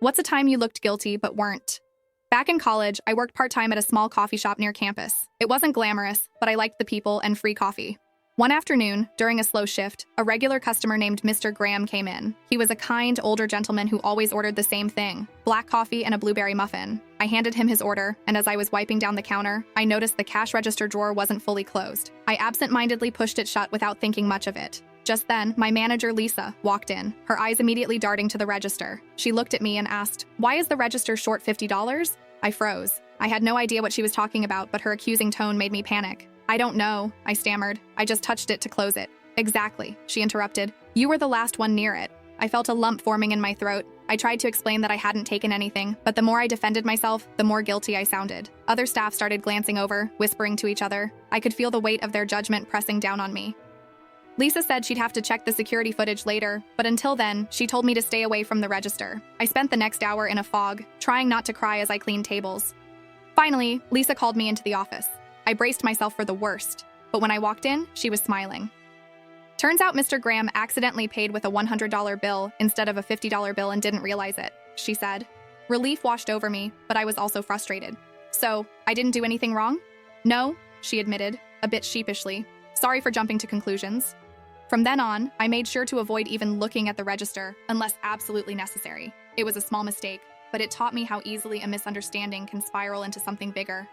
What's a time you looked guilty but weren't? Back in college, I worked part-time at a small coffee shop near campus. It wasn't glamorous, but I liked the people and free coffee. One afternoon, during a slow shift, a regular customer named Mr. Graham came in. He was a kind, older gentleman who always ordered the same thing: black coffee and a blueberry muffin. I handed him his order, and as I was wiping down the counter, I noticed the cash register drawer wasn't fully closed. I absent-mindedly pushed it shut without thinking much of it. Just then, my manager, Lisa, walked in, her eyes immediately darting to the register. She looked at me and asked, "Why is the register short $50? I froze. I had no idea what she was talking about, but her accusing tone made me panic. "I don't know," I stammered. "I just touched it to close it." "Exactly," she interrupted. "You were the last one near it." I felt a lump forming in my throat. I tried to explain that I hadn't taken anything, but the more I defended myself, the more guilty I sounded. Other staff started glancing over, whispering to each other. I could feel the weight of their judgment pressing down on me. Lisa said she'd have to check the security footage later, but until then, she told me to stay away from the register. I spent the next hour in a fog, trying not to cry as I cleaned tables. Finally, Lisa called me into the office. I braced myself for the worst, but when I walked in, she was smiling. Turns out Mr. Graham accidentally paid with a $100 bill instead of a $50 bill and didn't realize it, she said. Relief washed over me, but I was also frustrated. "So, I didn't do anything wrong?" "No," she admitted, a bit sheepishly. "Sorry for jumping to conclusions." From then on, I made sure to avoid even looking at the register unless absolutely necessary. It was a small mistake, but it taught me how easily a misunderstanding can spiral into something bigger.